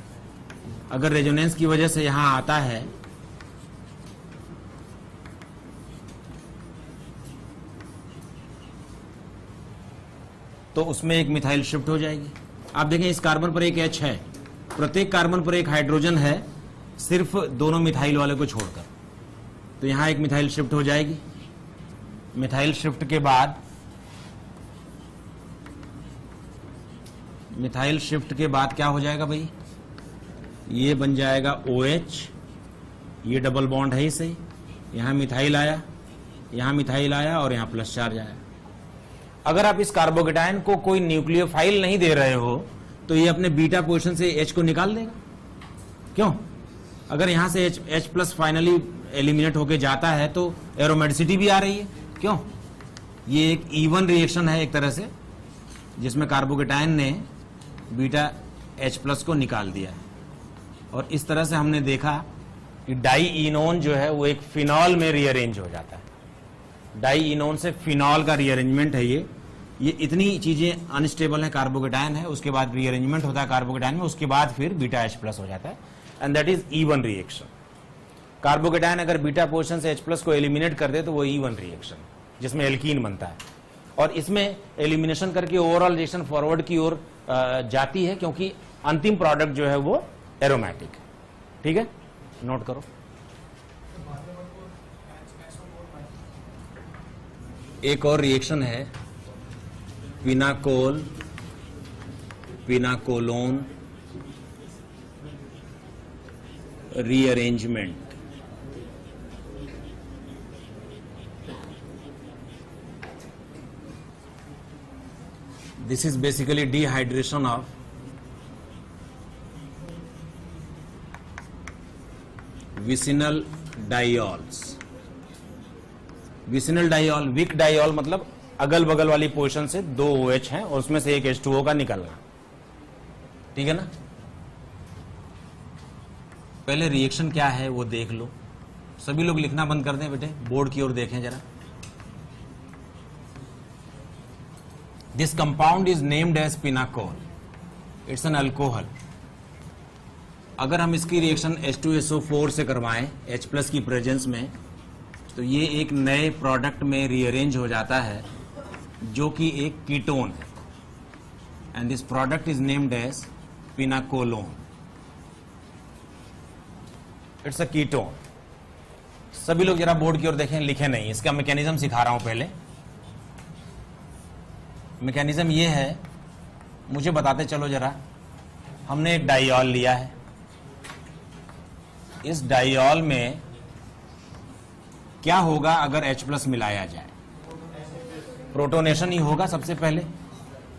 अगर रेजोनेंस की वजह से यहां आता है तो उसमें एक मिथाइल शिफ्ट हो जाएगी। आप देखें इस कार्बन पर एक H है, प्रत्येक कार्बन पर एक हाइड्रोजन है, सिर्फ दोनों मिथाइल वाले को छोड़कर। तो यहां एक मिथाइल शिफ्ट हो जाएगी। मिथाइल शिफ्ट के बाद क्या हो जाएगा भाई? ये बन जाएगा OH, ये डबल बॉन्ड है इसे, यहां मिथाइल आया, यहां मिथाइल आया और यहां प्लस चार्ज आया। अगर आप इस कार्बोकेटायन को कोई न्यूक्लियोफाइल नहीं दे रहे हो तो ये अपने बीटा पोजीशन से H को निकाल देगा। क्यों? अगर यहां से H+ फाइनली एलिमिनेट होके जाता है तो एरोमेटिसिटी भी आ रही है। क्यों? ये एक E1 रिएक्शन है एक तरह से, जिसमें कार्बोकेटायन ने बीटा H प्लस को निकाल दिया है। और इस तरह से हमने देखा कि डाईइनोन जो है वो एक फिनॉल में रीअरेंज हो जाता है। डाईइनोन से फिनॉल का रीअरेंजमेंट है ये इतनी चीजें अनस्टेबल है, कार्बोकेटायन है, उसके बाद रीअरेंजमेंट होता है कार्बोकेटायन में, उसके बाद फिर बीटा H प्लस हो जाता है, and that is E one reaction. Carbocation अगर बीटा पोर्शन से H प्लस को एलिमिनेट कर दे तो वो इवन रिएक्शन जिसमें एल्कीन बनता है, और इसमें एलिमिनेशन करके ओवरऑल रिएक्शन फॉरवर्ड की ओर जाती है, क्योंकि अंतिम प्रोडक्ट जो है वो एरोमेटिक है। ठीक है, नोट करो। एक और रिएक्शन है pinacol pinacolone rearrangement. This is basically dehydration of vicinal diols। Vicinal diol, vic diol मतलब अगल बगल वाली पोजीशन से दो OH हैं और उसमें से एक H2O का निकलना। ठीक है ना। पहले रिएक्शन क्या है वो देख लो। सभी लोग लिखना बंद कर दें बेटे, बोर्ड की ओर देखें जरा। This compound is named as pinacol. It's an alcohol. अगर हम इसकी रिएक्शन H2SO4 से करवाएं H प्लस की प्रेजेंस में, तो ये एक नए प्रोडक्ट में रीअरेंज हो जाता है जो कि एक कीटोन है, and this product is named as pinacolone. It's a ketone. सभी लोग जरा बोर्ड की ओर देखें, लिखे नहीं, इसका मैकेनिज्म सिखा रहा हूं पहले। मैकेनिज्म ये है, मुझे बताते चलो जरा। हमने एक डाइऑल लिया है, इस डाइऑल में क्या होगा अगर H प्लस मिलाया जाए? प्रोटोनेशन ही होगा सबसे पहले।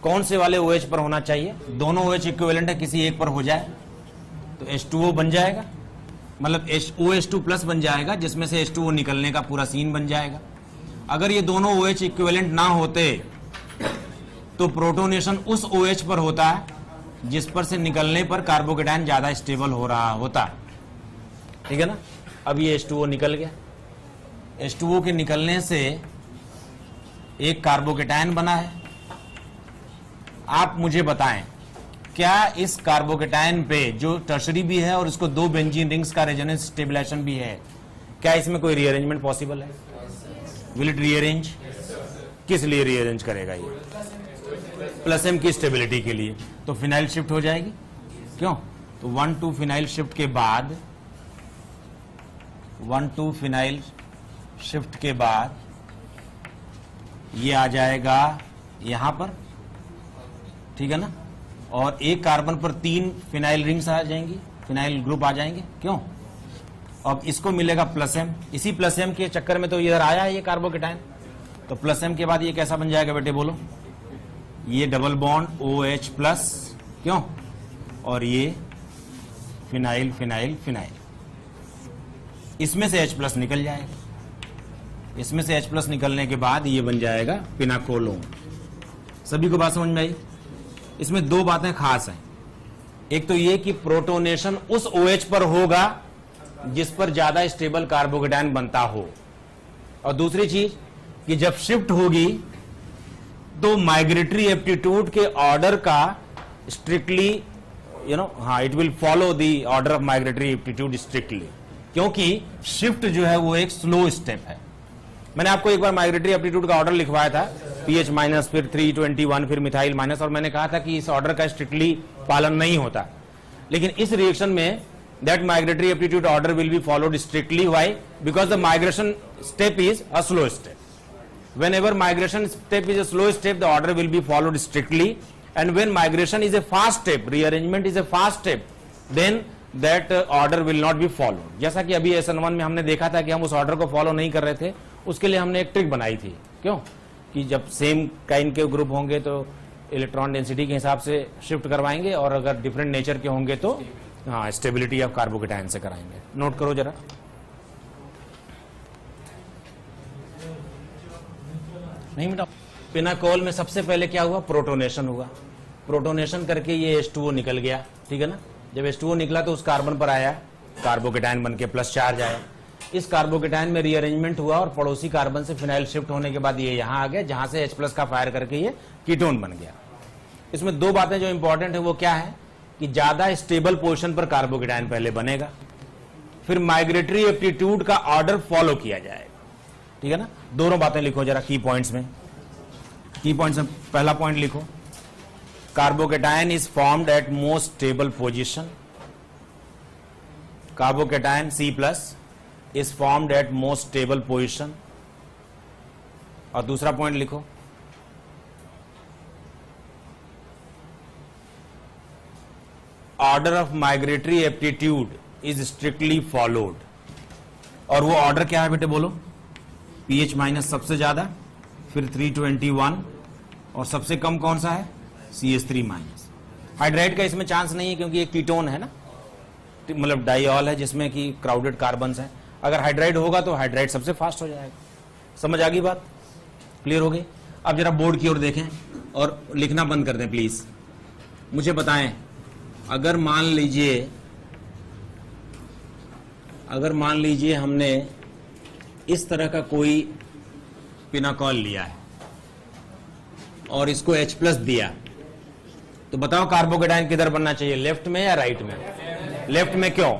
कौन से वाले OH पर होना चाहिए? दोनों OH इक्विवेलेंट है, किसी एक पर हो जाए तो H2O बन जाएगा, मतलब OH2 प्लस बन जाएगा, जिसमें से H2O निकलने का पूरा सीन बन जाएगा। अगर ये दोनों OH इक्विवेलेंट ना होते तो प्रोटोनेशन उस OH पर होता है जिस पर से निकलने पर कार्बोकेटायन ज्यादा स्टेबल हो रहा होता। ठीक है ना। अब ये H2O निकल गया, H2O के निकलने से एक कार्बोकेटायन बना है। आप मुझे बताएं, क्या इस कार्बोकेटायन पे जो टर्शरी भी है और इसको दो बेंजीन रिंग्स का रेजोनेंस स्टेबिलाईजेशन भी है, क्या इसमें कोई रीअरेंजमेंट पॉसिबल है? Will it rearrange? किस लिए रीअरेंज करेगा ये? प्लस M की स्टेबिलिटी के लिए। तो फिनाइल शिफ्ट हो जाएगी, क्यों? तो 1,2 फिनाइल शिफ्ट के बाद 1,2 फिनाइल शिफ्ट के बाद ये आ जाएगा यहां पर। ठीक है ना। और एक कार्बन पर 3 फिनाइल रिंग्स आ जाएंगी, फिनाइल ग्रुप आ जाएंगे, क्यों? अब इसको मिलेगा प्लस M। इसी प्लस M के चक्कर में तो इधर आया है ये कार्बोकेटायन। तो प्लस M के बाद ये कैसा बन जाएगा बेटे, बोलो? ये डबल बॉन्ड OH प्लस, क्यों? और ये फिनाइल फिनाइल फिनाइल, इसमें से H प्लस निकल जाएगा। इसमें से H प्लस निकलने के बाद ये बन जाएगा पिनाकोलोन। सभी को बात समझ में आई? इसमें दो बातें खास हैं। एक तो ये कि प्रोटोनेशन उस OH पर होगा जिस पर ज्यादा स्टेबल कार्बोकेटायन बनता हो, और दूसरी चीज कि जब शिफ्ट होगी तो माइग्रेटरी एप्टीट्यूड के ऑर्डर का strictly it will follow the order of migratory aptitude strictly, क्योंकि शिफ्ट जो है वो एक स्लो स्टेप है। मैंने आपको एक बार माइग्रेटरी एप्टीट्यूड का ऑर्डर लिखवाया था, पीएच माइनस, फिर 321, फिर मिथाइल माइनस, और मैंने कहा था कि इस ऑर्डर का स्ट्रिक्टली पालन नहीं होता। लेकिन इस रिएक्शन में that migratory aptitude order will be followed strictly. Why? Because the migration step is a slow step. Whenever migration step is a slow step, the order will be followed strictly, and when migration is a fast step, rearrangement is a fast step, then that order will not be followed। जैसा कि अभी SN1 में हमने देखा था कि हम उस ऑर्डर को फॉलो नहीं कर रहे थे, उसके लिए हमने एक ट्रिक बनाई थी। क्यों? कि जब सेम काइंड के ग्रुप होंगे तो इलेक्ट्रॉन डेंसिटी के हिसाब से शिफ्ट करवाएंगे, और अगर डिफरेंट नेचर के होंगे तो हाँ स्टेबिलिटी ऑफ कार्बोकेटायन से कराएंगे। नोट करो जरा। नहीं मिटा पिनाकोल में सबसे पहले क्या हुआ, प्रोटोनेशन हुआ। प्रोटोनेशन करके ये H2O निकल गया, ठीक है ना। जब H2O निकला तो उस कार्बन पर आया कार्बोकेटायन बन के प्लस चार्ज आया। इस कार्बोकेटायन में रीअरेंजमेंट हुआ और पड़ोसी कार्बन से फिनाइल शिफ्ट होने के बाद ये यहां आ गया, जहां से H+ का फायर करके ये कीटोन बन गया। इसमें दो बातें जो इंपॉर्टेंट है वो क्या है कि ज्यादा स्टेबल पोजीशन पर कार्बोकेटायन पहले बनेगा, फिर माइग्रेटरी एप्टीट्यूड का ऑर्डर फॉलो किया जाएगा, ठीक है ना। दोनों बातें लिखो जरा की पॉइंट्स में। की पॉइंट्स में पहला पॉइंट लिखो, carbocation is formed at most stable position. Carbocation C+ is formed at most stable position. और दूसरा पॉइंट लिखो, order of migratory aptitude is strictly followed. और वो ऑर्डर क्या है बेटे बोलो, pH- सबसे ज्यादा, फिर 321 और सबसे कम कौन सा है, CH3-। हाइड्राइड का इसमें चांस नहीं है क्योंकि ये कीटोन है ना, मतलब डाइऑल है जिसमें कि क्राउडेड कार्बन्स हैं। अगर हाइड्राइड होगा तो हाइड्राइड सबसे फास्ट हो जाएगा। समझ आ गई बात, क्लियर हो गई। अब जरा बोर्ड की ओर देखें और लिखना बंद कर दें प्लीज। मुझे बताएं, अगर मान लीजिए हमने इस तरह का कोई पिनाकोल लिया है और इसको H+ दिया, तो बताओ कार्बोकेटायन किधर बनना चाहिए, लेफ्ट में या राइट में? लेफ्ट में। क्यों?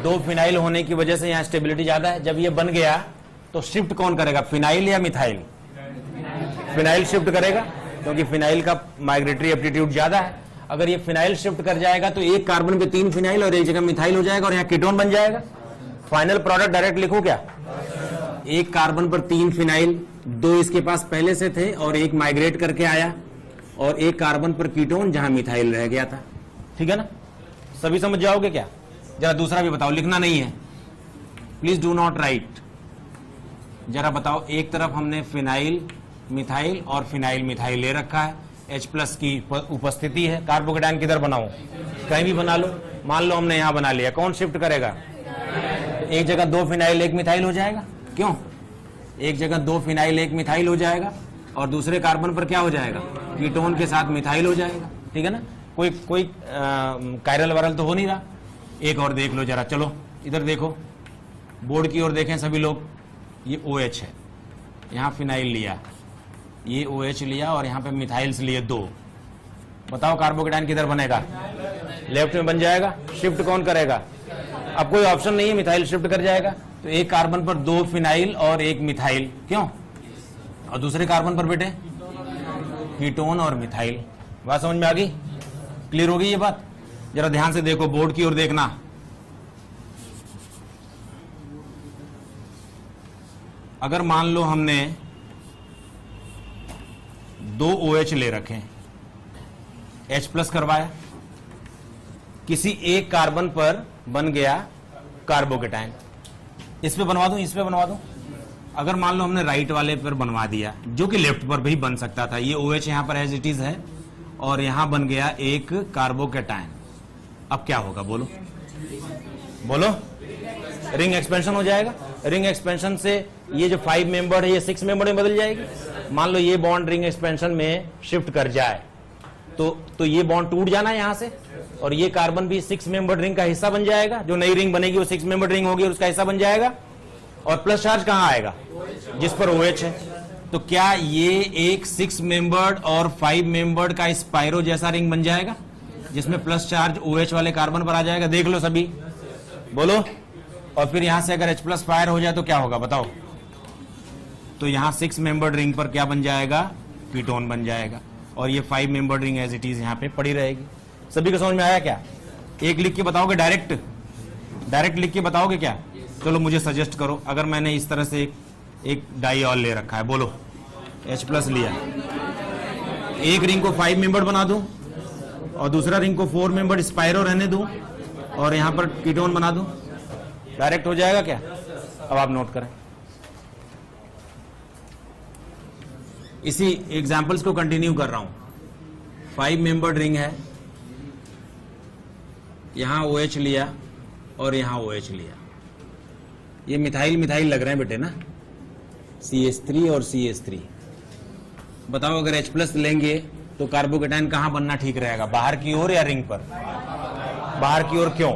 दो फिनाइल होने की वजह से यहां स्टेबिलिटी ज्यादा है। जब ये बन गया तो शिफ्ट कौन करेगा, फिनाइल या मिथाइल? फिनाइल शिफ्ट करेगा क्योंकि फिनाइल का माइग्रेटरी एप्टीट्यूड ज्यादा है। अगर ये फिनाइल शिफ्ट कर जाएगा तो एक कार्बन पे 3 फिनाइल और एक जगह मिथाइल हो जाएगा और यहाँ कीटोन बन जाएगा। फाइनल प्रोडक्ट डायरेक्ट लिखो क्या, एक कार्बन पर 3 फिनाइल, 2 इसके पास पहले से थे और एक माइग्रेट करके आया, और एक कार्बन पर कीटोन जहां मिथाइल रह गया था, ठीक है ना। सभी समझ जाओगे क्या? जरा दूसरा भी बताओ, लिखना नहीं है प्लीज, डू नॉट राइट। जरा बताओ, एक तरफ हमने फिनाइल मिथाइल और फिनाइल मिथाइल ले रखा है, H+ की उपस्थिति है, कार्बोकेटायन किधर बनाऊं, कहीं भी बना लो। मान लो हमने यहां बना लिया, कौन शिफ्ट करेगा? एक जगह 2 फिनाइल 1 मिथाइल हो जाएगा। क्यों? एक जगह 2 फिनाइल 1 मिथाइल हो जाएगा और दूसरे कार्बन पर क्या हो जाएगा, कीटोन के साथ मिथाइल हो जाएगा, ठीक है ना। कोई कायरल वायरल तो हो नहीं रहा। एक और देख लो जरा, चलो इधर देखो, बोर्ड की ओर देखें सभी लोग। ये OH है, यहां फिनाइल लिया, ये OH लिया और यहां पे मिथाइल्स लिए 2। बताओ कार्बोकेटायन किधर बनेगा, लेफ्ट में बन जाएगा। शिफ्ट कौन करेगा? अब कोई ऑप्शन नहीं है, मिथाइल शिफ्ट कर जाएगा। तो एक कार्बन पर 2 फिनाइल और 1 मिथाइल, क्यों? और दूसरे कार्बन पर बेटे कीटोन और मिथाइल। बात समझ में आ गई, क्लियर हो गई ये बात? जरा ध्यान से देखो, बोर्ड की ओर देखना। अगर मान लो हमने 2 OH ले रखे, H+ करवाया, किसी एक कार्बन पर बन गया कार्बोकेटायन। इस पे बनवा दूं, इस पे बनवा दूं? अगर मान लो हमने राइट वाले पर बनवा दिया, जो कि लेफ्ट पर भी बन सकता था, ये OH यहां पर एज इट इज है और यहां बन गया एक कार्बोकेटायन। अब क्या होगा बोलो, बोलो? रिंग एक्सपेंशन हो जाएगा। रिंग एक्सपेंशन से ये जो 5 मेंबर है ये 6 मेंबर में बदल जाएगी। मान लो ये बॉन्ड रिंग एक्सपेंशन में शिफ्ट कर जाए तो ये बॉन्ड टूट जाना है यहां से, और ये कार्बन भी 6 मेंबर रिंग का हिस्सा बन जाएगा। जो नई रिंग बनेगी वो 6 मेंबर रिंग होगी और उसका हिस्सा बन जाएगा। और प्लस चार्ज कहां आएगा, जिस पर OH है। तो क्या ये एक 6 मेंबर्ड और 5 मेंबर्ड का स्पाइरो जैसा रिंग बन जाएगा जिसमें प्लस चार्ज OH वाले कार्बन पर आ जाएगा? देख लो सभी, बोलो। और फिर यहां से अगर H+ फायर हो जाए तो क्या होगा बताओ? तो यहां 6 मेंबर्ड रिंग पर क्या बन जाएगा, कीटोन बन जाएगा, और ये 5 membered ring as it is यहां पे पड़ी रहेगी। सभी को समझ में आया क्या? एक लिख के बताओगे, डायरेक्ट लिख के बताओगे क्या? चलो मुझे सजेस्ट करो, अगर मैंने इस तरह से एक डाइऑल ले रखा है, बोलो, H+ लिया, एक रिंग को 5 मेंबर्ड बना दूं और दूसरा रिंग को 4 मेंबर्ड स्पाइरो रहने दूं और यहां पर कीटोन बना दूं, डायरेक्ट हो जाएगा क्या? अब आप नोट करें। इसी एग्जाम्पल्स को कंटिन्यू कर रहा हूं। 5 मेंबर्ड रिंग है, यहां OH लिया और यहां OH लिया। ये मिथाइल मिथाइल लग रहे हैं बेटे ना, CH3 और CH3। बताओ अगर H+ लेंगे तो कार्बोकेटाइन कहां बनना ठीक रहेगा, बाहर की ओर या रिंग पर? बाहर की ओर। क्यों?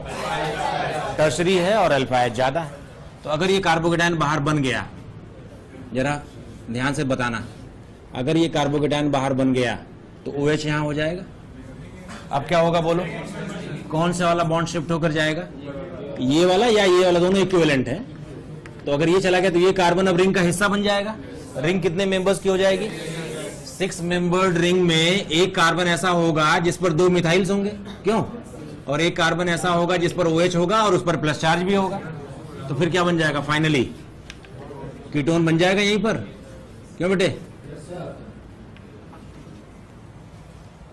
टर्शरी है और अल्फा H ज्यादा है। तो अगर ये कार्बोकेटाइन बाहर बन गया, जरा ध्यान से बताना, अगर ये कार्बोकेटाइन बाहर बन गया तो OH यहां हो जाएगा। अब क्या होगा बोलो, कौन सा वाला बॉन्ड शिफ्ट होकर जाएगा, ये वाला या ये वाला? दोनों इक्विवेलेंट है। तो अगर ये चला गया तो ये कार्बन अब रिंग का हिस्सा बन जाएगा। रिंग कितने मेंबर्स की हो जाएगी? 6 मेंबर्ड रिंग में एक कार्बन ऐसा होगा जिस पर 2 मिथाइल्स होंगे, क्यों? और एक कार्बन ऐसा होगा जिस पर OH होगा और उस पर प्लस चार्ज भी होगा। तो फिर क्या बन जाएगा? फाइनली कीटोन बन जाएगा यहीं पर। क्यों बेटे?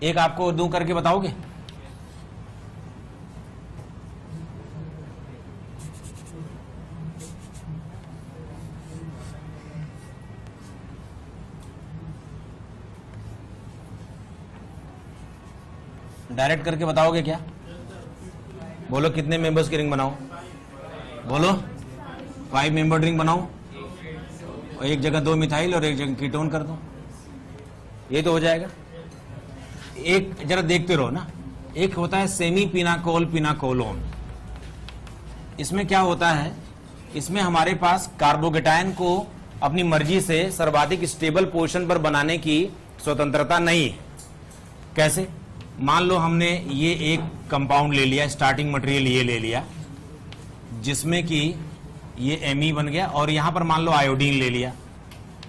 एक आपको दो करके बताओगे? डायरेक्ट करके बताओगे क्या? बोलो कितने मेंबर्स की रिंग बनाओ? बोलो 5 मेंबर रिंग बनाओ और एक जगह 2 मिथाइल और एक जगह कीटोन कर दो, ये तो हो जाएगा। एक जरा देखते रहो ना, एक होता है सेमी पिनाकोल पिनाकोलोन। इसमें क्या होता है, इसमें हमारे पास कार्बोकेटाइन को अपनी मर्जी से सर्वाधिक स्टेबल पोजीशन पर बनाने की स्वतंत्रता नहीं है। कैसे? मान लो हमने ये एक कंपाउंड ले लिया, स्टार्टिंग मटेरियल ये ले लिया जिसमें कि ये Me बन गया, और यहां पर मान लो आयोडीन ले लिया,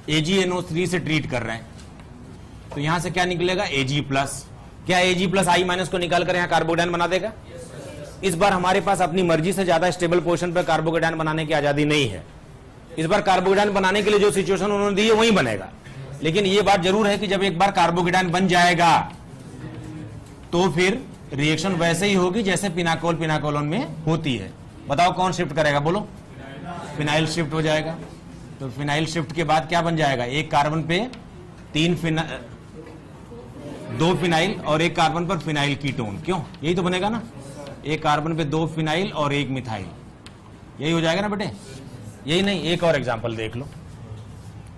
AgNO3 से ट्रीट कर रहे हैं, तो यहां से क्या निकलेगा? Ag+। क्या Ag+ I- को निकालकर यहां कार्बोकेटाइन बना देगा? इस बार हमारे पास अपनी मर्जी से ज्यादा स्टेबल पोजीशन पर कार्बोकेटाइन बनाने की आजादी नहीं है। इस बार कार्बोकेटाइन बनाने के लिए जो सिचुएशन उन्होंने दी है वही बनेगा। लेकिन ये बात जरूर है कि जब एक बार कार्बोकेटाइन बन जाएगा तो फिर रिएक्शन वैसे ही होगी जैसे पिनाकोल पिनाकोलोन में होती है। बताओ कौन शिफ्ट करेगा? बोलो फिनाइल शिफ्ट हो जाएगा। तो फिनाइल शिफ्ट के बाद क्या बन जाएगा? एक कार्बन पे 2 फिनाइल और एक कार्बन पर फिनाइल कीटोन। क्यों? यही तो बनेगा ना, एक कार्बन पे 2 फिनाइल और 1 मिथाइल, यही हो जाएगा ना बेटे? यही नहीं, एक और एग्जांपल देख लो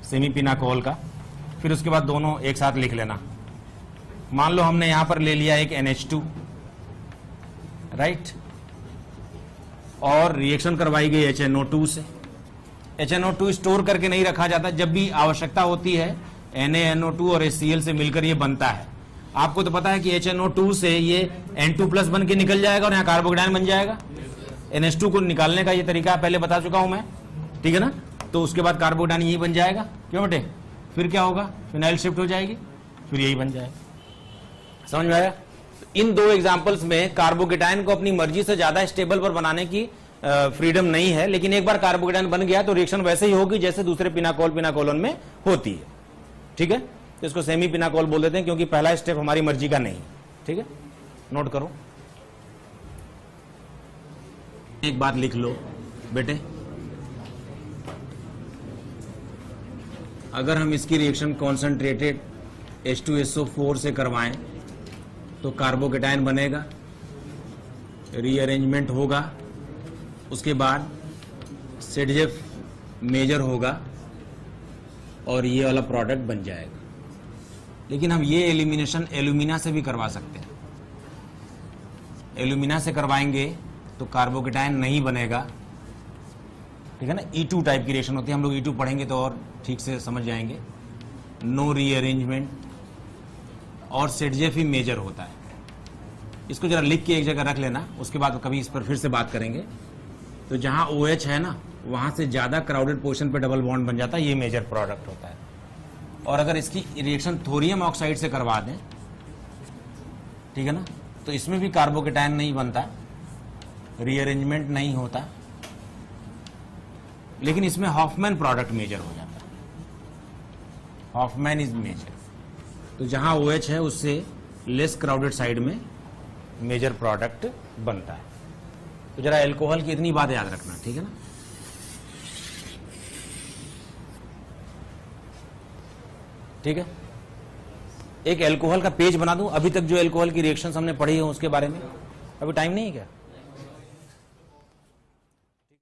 सेमी पिनाकोल का, फिर उसके बाद दोनों एक साथ लिख लेना। मान लो हमने यहां पर ले लिया एक NH2, राइट, और रिएक्शन करवाई गई HNO2 से। HNO2 स्टोर करके नहीं रखा जाता, जब भी आवश्यकता होती है NaNO2 और HCl से मिलकर ये बनता है। आपको तो पता है कि HNO2 से ये N2+ बन के निकल जाएगा और यहाँ कार्बोकेटाइन बन जाएगा। NH2 को निकालने का ये तरीका पहले बता चुका हूं मैं, ठीक है ना? तो उसके बाद कार्बोकेटाइन यही बन जाएगा। क्यों बेटे? फिर क्या होगा? फिनाइल शिफ्ट हो जाएगी, फिर यही बन जाएगा। समझ में आया? इन 2 एग्जांपल्स में कार्बोकेटाइन को अपनी मर्जी से ज्यादा स्टेबल पर बनाने की फ्रीडम नहीं है, लेकिन एक बार कार्बोकेटाइन बन गया तो रिएक्शन वैसे ही होगी जैसे दूसरे पिनाकोल पिनाकोलोन में होती है। ठीक है? तो इसको सेमी पिनाकोल बोल देते हैं क्योंकि पहला स्टेप हमारी मर्जी का नहीं। ठीक है, नोट करो। एक बात लिख लो बेटे, अगर हम इसकी रिएक्शन कॉन्सेंट्रेटेड H2SO4 से करवाएं तो कार्बोकेटाइन बनेगा, रीअरेंजमेंट होगा, उसके बाद ZF मेजर होगा और ये वाला प्रोडक्ट बन जाएगा। लेकिन हम ये एलिमिनेशन एल्यूमिना से भी करवा सकते हैं। एल्यूमिना से करवाएंगे तो कार्बोकेटाइन नहीं बनेगा, ठीक है ना? E2 टाइप की रिएक्शन होती है, हम लोग E2 पढ़ेंगे तो और ठीक से समझ जाएंगे। नो रीअरेंजमेंट और ZF ही मेजर होता है। इसको जरा लिख के एक जगह रख लेना, उसके बाद कभी इस पर फिर से बात करेंगे। तो जहां OH है ना, वहां से ज्यादा क्राउडेड पोजीशन पे डबल बॉन्ड बन जाता है, ये मेजर प्रोडक्ट होता है। और अगर इसकी रिएक्शन थोरियम ऑक्साइड से करवा दें, ठीक है ना, तो इसमें भी कार्बोकेटाइन नहीं बनता, रीअरेंजमेंट नहीं होता, लेकिन इसमें हॉफमैन प्रोडक्ट मेजर हो जाता है। Hofmann is major. तो जहां OH है उससे लेस क्राउडेड साइड में मेजर प्रोडक्ट बनता है। तो जरा एल्कोहल की इतनी बात याद रखना, ठीक है ना? ठीक है, एक एल्कोहल का पेज बना दूं, अभी तक जो एल्कोहल की रिएक्शंस हमने पढ़ी है उसके बारे में। अभी टाइम नहीं है क्या?